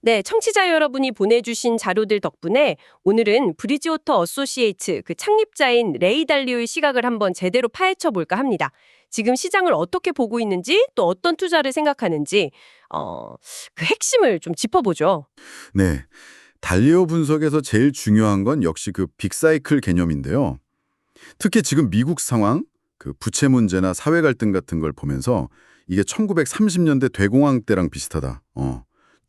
네, 청취자 여러분이 보내주신 자료들 덕분에 오늘은 브리지워터 어소시에이츠 그 창립자인 레이 달리오의 시각을 한번 제대로 파헤쳐 볼까 합니다. 지금 시장을 어떻게 보고 있는지 또 어떤 투자를 생각하는지 그 핵심을 좀 짚어보죠. 네. 달리오 분석에서 제일 중요한 건 역시 그 빅사이클 개념인데요. 특히 지금 미국 상황, 그 부채 문제나 사회 갈등 같은 걸 보면서 이게 1930년대 대공황 때랑 비슷하다.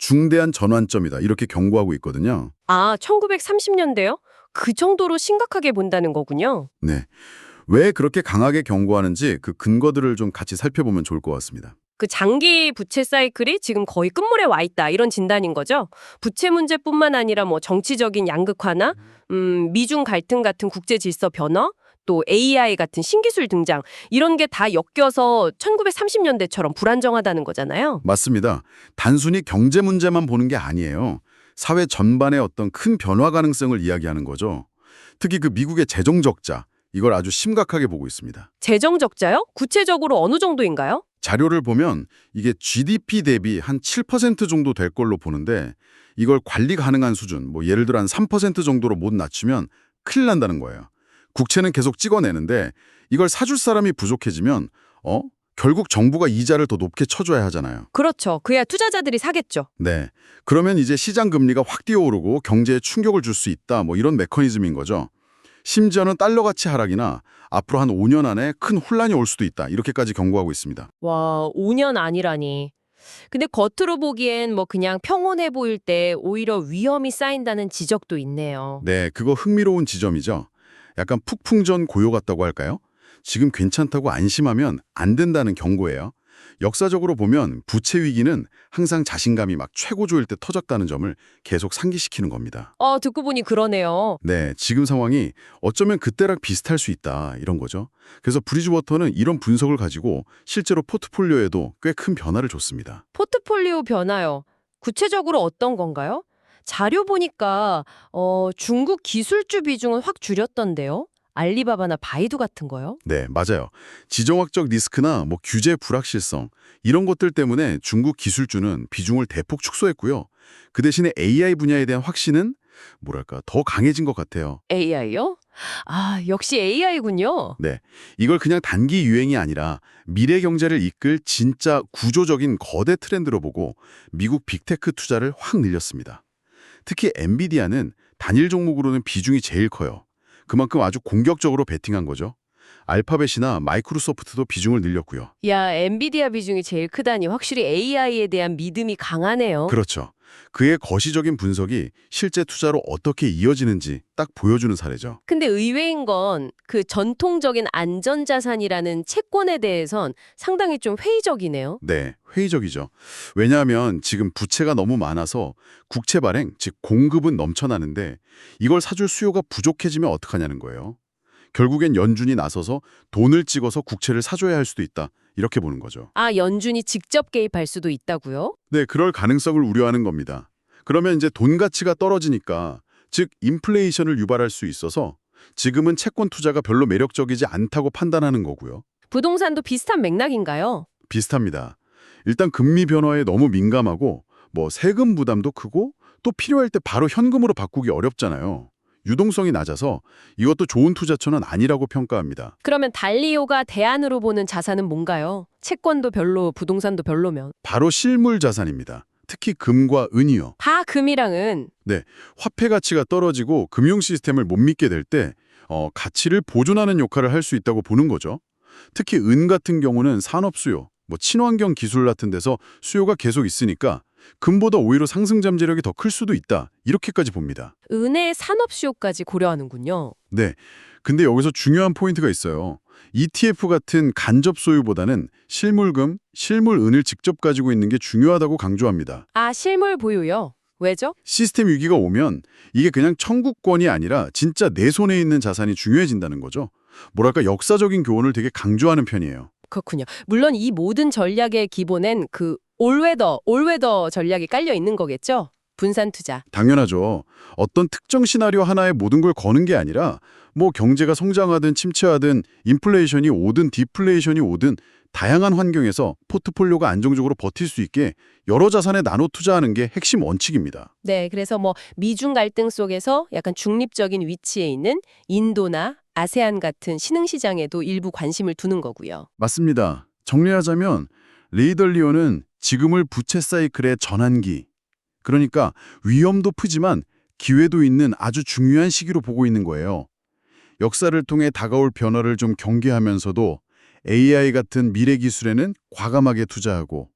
중대한 전환점이다. 이렇게 경고하고 있거든요. 아, 1930년대요? 그 정도로 심각하게 본다는 거군요. 네. 왜 그렇게 강하게 경고하는지 그 근거들을 좀 같이 살펴보면 좋을 것 같습니다. 그 장기 부채 사이클이 지금 거의 끝물에 와 있다 이런 진단인 거죠. 부채 문제뿐만 아니라 뭐 정치적인 양극화나 미중 갈등 같은 국제 질서 변화, 또 AI 같은 신기술 등장 이런 게 다 엮여서 1930년대처럼 불안정하다는 거잖아요. 맞습니다. 단순히 경제 문제만 보는 게 아니에요. 사회 전반의 어떤 큰 변화 가능성을 이야기하는 거죠. 특히 그 미국의 재정 적자, 이걸 아주 심각하게 보고 있습니다. 재정 적자요? 구체적으로 어느 정도인가요? 자료를 보면 이게 GDP 대비 한 7% 정도 될 걸로 보는데 이걸 관리 가능한 수준, 뭐 예를 들어 한 3% 정도로 못 낮추면 큰일 난다는 거예요. 국채는 계속 찍어내는데 이걸 사줄 사람이 부족해지면 결국 정부가 이자를 더 높게 쳐줘야 하잖아요. 그렇죠. 그야 투자자들이 사겠죠. 네. 그러면 이제 시장 금리가 확 뛰어오르고 경제에 충격을 줄 수 있다. 뭐 이런 메커니즘인 거죠. 심지어는 달러 가치 하락이나 앞으로 한 5년 안에 큰 혼란이 올 수도 있다. 이렇게까지 경고하고 있습니다. 와, 5년 아니라니. 근데 겉으로 보기엔 뭐 그냥 평온해 보일 때 오히려 위험이 쌓인다는 지적도 있네요. 네, 그거 흥미로운 지점이죠. 약간 폭풍전 고요 같다고 할까요? 지금 괜찮다고 안심하면 안 된다는 경고예요. 역사적으로 보면 부채 위기는 항상 자신감이 막 최고조일 때 터졌다는 점을 계속 상기시키는 겁니다. 듣고 보니 그러네요. 네, 지금 상황이 어쩌면 그때랑 비슷할 수 있다 이런 거죠. 그래서 브리지워터는 이런 분석을 가지고 실제로 포트폴리오에도 꽤 큰 변화를 줬습니다. 포트폴리오 변화요. 구체적으로 어떤 건가요? 자료 보니까 중국 기술주 비중은 확 줄였던데요. 알리바바나 바이두 같은 거요? 네, 맞아요. 지정학적 리스크나 뭐 규제 불확실성 이런 것들 때문에 중국 기술주는 비중을 대폭 축소했고요. 그 대신에 AI 분야에 대한 확신은 뭐랄까 더 강해진 것 같아요. AI요? 아, 역시 AI군요. 네, 이걸 그냥 단기 유행이 아니라 미래 경제를 이끌 진짜 구조적인 거대 트렌드로 보고 미국 빅테크 투자를 확 늘렸습니다. 특히 엔비디아는 단일 종목으로는 비중이 제일 커요. 그만큼 아주 공격적으로 베팅한 거죠. 알파벳이나 마이크로소프트도 비중을 늘렸고요. 야, 엔비디아 비중이 제일 크다니 확실히 AI에 대한 믿음이 강하네요. 그렇죠. 그의 거시적인 분석이 실제 투자로 어떻게 이어지는지 딱 보여주는 사례죠. 근데 의외인 건 그 전통적인 안전자산이라는 채권에 대해선 상당히 좀 회의적이네요. 네, 회의적이죠. 왜냐하면 지금 부채가 너무 많아서 국채 발행, 즉 공급은 넘쳐나는데 이걸 사줄 수요가 부족해지면 어떡하냐는 거예요. 결국엔 연준이 나서서 돈을 찍어서 국채를 사줘야 할 수도 있다. 이렇게 보는 거죠. 아, 연준이 직접 개입할 수도 있다고요? 네, 그럴 가능성을 우려하는 겁니다. 그러면 이제 돈 가치가 떨어지니까, 즉 인플레이션을 유발할 수 있어서 지금은 채권 투자가 별로 매력적이지 않다고 판단하는 거고요. 부동산도 비슷한 맥락인가요? 비슷합니다. 일단 금리 변화에 너무 민감하고 뭐 세금 부담도 크고 또 필요할 때 바로 현금으로 바꾸기 어렵잖아요. 유동성이 낮아서 이것도 좋은 투자처는 아니라고 평가합니다. 그러면 달리오가 대안으로 보는 자산은 뭔가요? 채권도 별로, 부동산도 별로면. 바로 실물 자산입니다. 특히 금과 은이요. 다 금이랑은 네, 화폐 가치가 떨어지고 금융 시스템을 못 믿게 될 때 가치를 보존하는 역할을 할 수 있다고 보는 거죠. 특히 은 같은 경우는 산업 수요, 뭐 친환경 기술 같은 데서 수요가 계속 있으니까 금보다 오히려 상승 잠재력이 더 클 수도 있다. 이렇게까지 봅니다. 은의 산업 수요까지 고려하는군요. 네, 근데 여기서 중요한 포인트가 있어요. ETF 같은 간접 소유보다는 실물금, 실물은을 직접 가지고 있는 게 중요하다고 강조합니다. 아, 실물 보유요? 왜죠? 시스템 위기가 오면 이게 그냥 청구권이 아니라 진짜 내 손에 있는 자산이 중요해진다는 거죠. 뭐랄까 역사적인 교훈을 되게 강조하는 편이에요. 그렇군요. 물론 이 모든 전략의 기본엔 그 올웨더 전략이 깔려 있는 거겠죠? 분산 투자. 당연하죠. 어떤 특정 시나리오 하나에 모든 걸 거는 게 아니라 뭐 경제가 성장하든 침체하든 인플레이션이 오든 디플레이션이 오든 다양한 환경에서 포트폴리오가 안정적으로 버틸 수 있게 여러 자산에 나눠 투자하는 게 핵심 원칙입니다. 네, 그래서 뭐 미중 갈등 속에서 약간 중립적인 위치에 있는 인도나 아세안 같은 신흥시장에도 일부 관심을 두는 거고요. 맞습니다. 정리하자면 레이덜리오는 지금을 부채 사이클의 전환기, 그러니까 위험도 크지만 기회도 있는 아주 중요한 시기로 보고 있는 거예요. 역사를 통해 다가올 변화를 좀 경계하면서도 AI 같은 미래 기술에는 과감하게 투자하고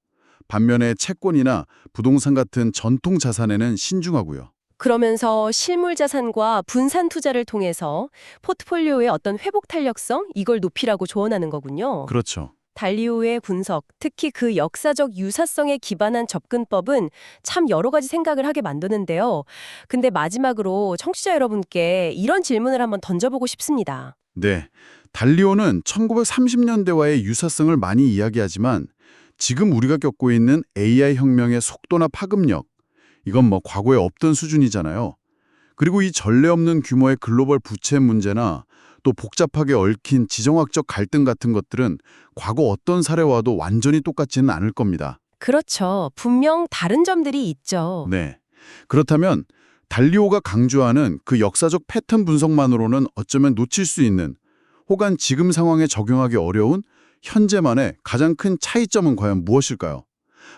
반면에 채권이나 부동산 같은 전통 자산에는 신중하고요. 그러면서 실물 자산과 분산 투자를 통해서 포트폴리오의 어떤 회복 탄력성 이걸 높이라고 조언하는 거군요. 그렇죠. 달리오의 분석, 특히 그 역사적 유사성에 기반한 접근법은 참 여러 가지 생각을 하게 만드는데요. 근데 마지막으로 청취자 여러분께 이런 질문을 한번 던져보고 싶습니다. 네. 달리오는 1930년대와의 유사성을 많이 이야기하지만 지금 우리가 겪고 있는 AI 혁명의 속도나 파급력, 이건 뭐 과거에 없던 수준이잖아요. 그리고 이 전례 없는 규모의 글로벌 부채 문제나 또 복잡하게 얽힌 지정학적 갈등 같은 것들은 과거 어떤 사례와도 완전히 똑같지는 않을 겁니다. 그렇죠. 분명 다른 점들이 있죠. 네. 그렇다면 달리오가 강조하는 그 역사적 패턴 분석만으로는 어쩌면 놓칠 수 있는 혹은 지금 상황에 적용하기 어려운 현재만의 가장 큰 차이점은 과연 무엇일까요?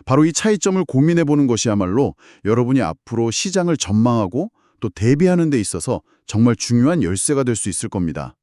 바로 이 차이점을 고민해보는 것이야말로 여러분이 앞으로 시장을 전망하고 또 대비하는 데 있어서 정말 중요한 열쇠가 될 수 있을 겁니다.